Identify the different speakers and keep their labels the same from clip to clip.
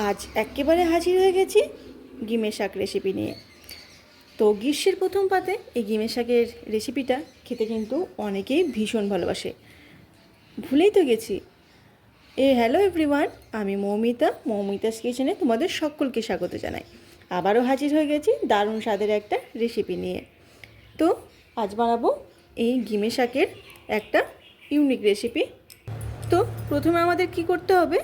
Speaker 1: আজ একেবারে হাজির হয়ে গেছি গিমের শাক রেসিপি নিয়ে। তো গ্রীষ্মের প্রথম পাতে এই গিমের শাকের রেসিপিটা খেতে কিন্তু অনেকেই ভীষণ ভালোবাসে। ভুলেই তো গেছি। হ্যালো এভরিওয়ান, আমি মৌমিতাস কিচেনে তোমাদের সকলকে স্বাগত জানাই। আবারও হাজির হয়ে গেছি দারুণ স্বাদের একটা রেসিপি নিয়ে। তো আজ বানাবো এই গিমে শাকের একটা ইউনিক রেসিপি। তো প্রথমে আমাদের কি করতে হবে,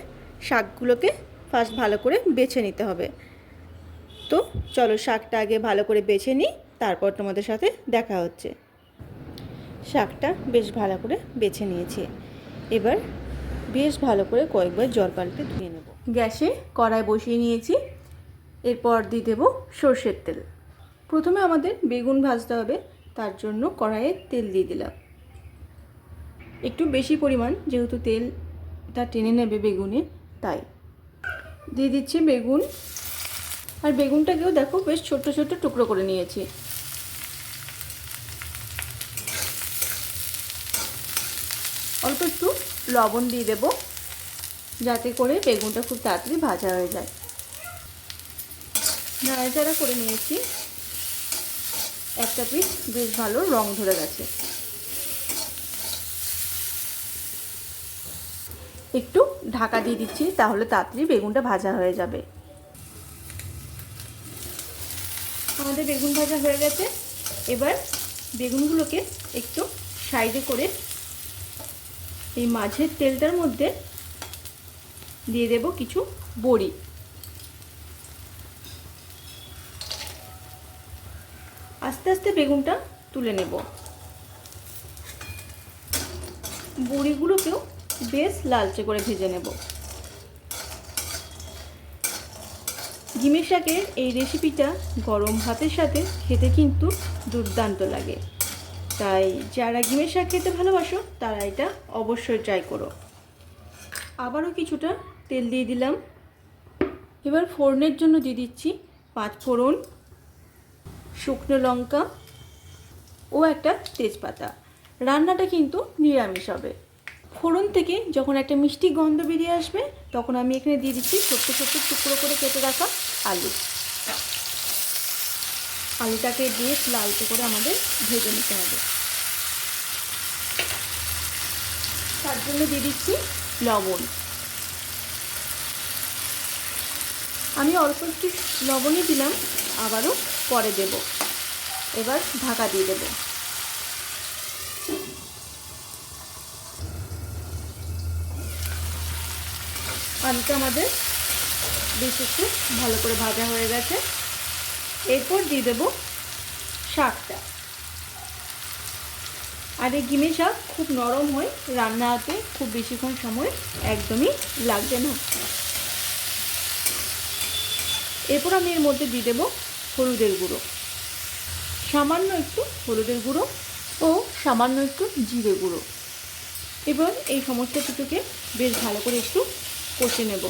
Speaker 1: শাকগুলোকে ফার্স্ট ভালো করে বেছে নিতে হবে। তো চলো শাকটা আগে ভালো করে বেছে নিই, তারপর তোমাদের সাথে দেখা হচ্ছে। শাকটা বেশ ভালো করে বেছে নিয়েছি, এবার বেশ ভালো করে কয়েকবার জল পাল্টে ধুয়ে নেব। গ্যাসে কড়াই বসিয়ে নিয়েছি, এরপর দিয়ে দেবো সর্ষের তেল। প্রথমে আমাদের বেগুন ভাজতে হবে, তার জন্য কড়াইয়ে তেল দিয়ে দিলাম একটু বেশি পরিমাণ, যেহেতু তেলটা টেনে নেবে বেগুনে, তাই দিয়ে দিচ্ছি বেগুন। আর বেগুনটাকেও দেখো বেশ ছোট্ট ছোট্ট টুকরো করে নিয়েছি। অল্প একটু লবণ দিয়ে দেব, যাতে করে বেগুনটা খুব তাড়াতাড়ি ভাজা হয়ে যায়। নাড়াচাড়া করে নিয়েছি, একটা পিস বেশ ভালো রং ধরে গেছে। একটু ঢাকা দিয়ে দিচ্ছি, তাহলে তাড়াতাড়ি বেগুনটা ভাজা হয়ে যাবে। আমাদের বেগুন ভাজা হয়ে গেছে। এবার বেগুনগুলোকে একটু সাইডে করে এই মাঝের তেলটার মধ্যে দিয়ে দেব কিছু বড়ি। আস্তে আস্তে বেগুনটা তুলে নেব। বড়িগুলোকেও বেশ লালচে করে ভেজে নেব। গিমের শাকের এই রেসিপিটা গরম ভাতের সাথে খেতে কিন্তু দুর্দান্ত লাগে, তাই যারা গিমের শাক খেতে ভালোবাসো তারা এটা অবশ্যই ট্রাই করো। আবারও কিছুটা তেল দিয়ে দিলাম। এবার ফোড়নের জন্য দিয়ে দিচ্ছি 5 ফোড়ন, শুকনো লঙ্কা ও একটা তেজপাতা। রান্নাটা কিন্তু নিরামিষ হবে। ফোড়ন থেকে যখন একটা মিষ্টি গন্ধ বেরিয়ে আসবে, তখন আমি এখানে দিয়ে দিচ্ছি ছোট্ট ছোট্ট টুকরো করে কেটে রাখা আলু। আলুটাকে বেশ লালচে করে আমাদের ভেজে নিতে হবে। তার জন্য দিয়ে দিচ্ছি লবণ। আমি অল্প একটু লবণই দিলাম, আবারও পরে দেব। এবার ঢাকা দিয়ে দেব। আলুটা আমাদের বেশ একটু ভালো করে ভাজা হয়ে গেছে। এরপর দিয়ে দেব শাকটা। আর এই গিমে শাক খুব নরম হয়, রান্নাতে খুব বেশিক্ষণ সময় একদমই লাগবে না। এরপর আমি এর মধ্যে দিয়ে দেব হলুদের গুঁড়ো, সামান্য একটু হলুদের গুঁড়ো ও সামান্য একটু জিরে গুঁড়ো। এবার এই সমস্ত কিছুকে বেশ ভালো করে একটু কষে নেব।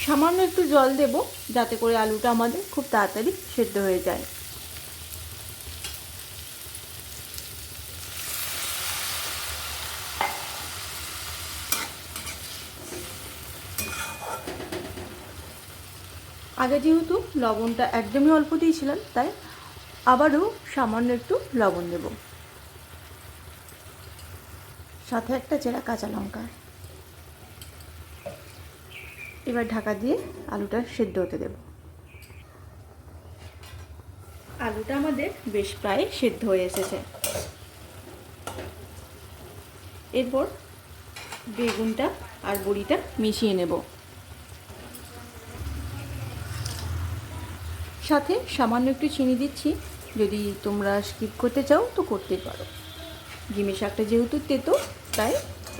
Speaker 1: সামান্য একটু জল দেব, যাতে করে আলুটা আমাদের খুব তাড়াতাড়ি সেদ্ধ হয়ে যায়। আগে যেহেতু লবণটা একদমই অল্প দিয়েছিলাম, তাই আবারও সামান্য একটু লবণ দেব, সাথে একটা চেরা কাঁচা লঙ্কা। এবার ঢাকা দিয়ে আলুটা সেদ্ধ হতে দেব। আলুটা আমাদের বেশ প্রায় সেদ্ধ হয়ে এসেছে। এরপর বেগুনটা আর বড়িটা মিশিয়ে নেব, সাথে সামান্য একটু চিনি দিচ্ছি। যদি তোমরা স্কিপ করতে চাও তো করতেই পারো। গিমে শাকটা যেহেতু তেতো, তাই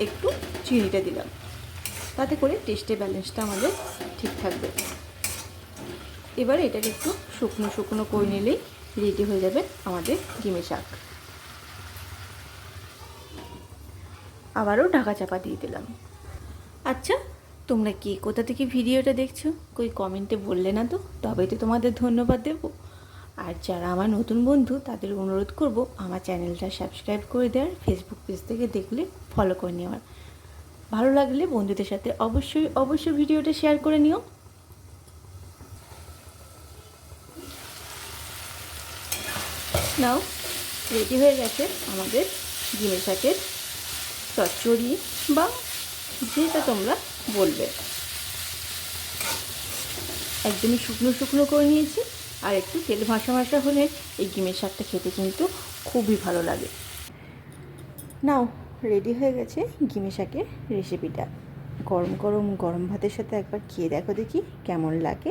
Speaker 1: একটু চিনিটা দিলাম, তাতে করে টেস্টের ব্যালেন্সটা আমাদের ঠিক থাকবে। এবার এটাকে একটু শুকনো শুকনো করে নিলেই রেডি হয়ে যাবে আমাদের গিমে শাক। আবারও ঢাকা চাপা দিয়ে দিলাম। আচ্ছা, তোমরা কি কোথা থেকে ভিডিওটা দেখছো কই কমেন্টে বললে না তো, তবেই তো তোমাদের ধন্যবাদ দেবো। আর যারা আমার নতুন বন্ধু তাদের অনুরোধ করব আমার চ্যানেলটা সাবস্ক্রাইব করে দেওয়ার, ফেসবুক পেজ থেকে দেখলে ফলো করে নেওয়ার। ভালো লাগলে বন্ধুদের সাথে অবশ্যই ভিডিওটা শেয়ার করে নিও। নাও রেডি হয়ে গেছে আমাদের ডিমের শাকের চচ্চড়ি, বা যেটা তোমরা বলবে। একদমই শুকনো করে নিয়েছি, আর একটু তেল ভাসা হলে এই ডিমের শাকটা খেতে কিন্তু খুবই ভালো লাগে। নাও রেডি হয়ে গেছে ডিমের শাকের রেসিপিটা। গরম ভাতের সাথে একবার খেয়ে দেখো দেখি কেমন লাগে।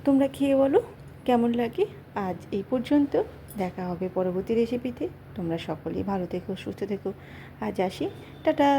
Speaker 1: তোমরা খেয়ে বলো কেমন লাগে। আজ এই পর্যন্ত, দেখা হবে পরবর্তী রেসিপিতে। তোমরা সকলেই ভালো থেকো, সুস্থ থেকো। আজ আসি, টাটা।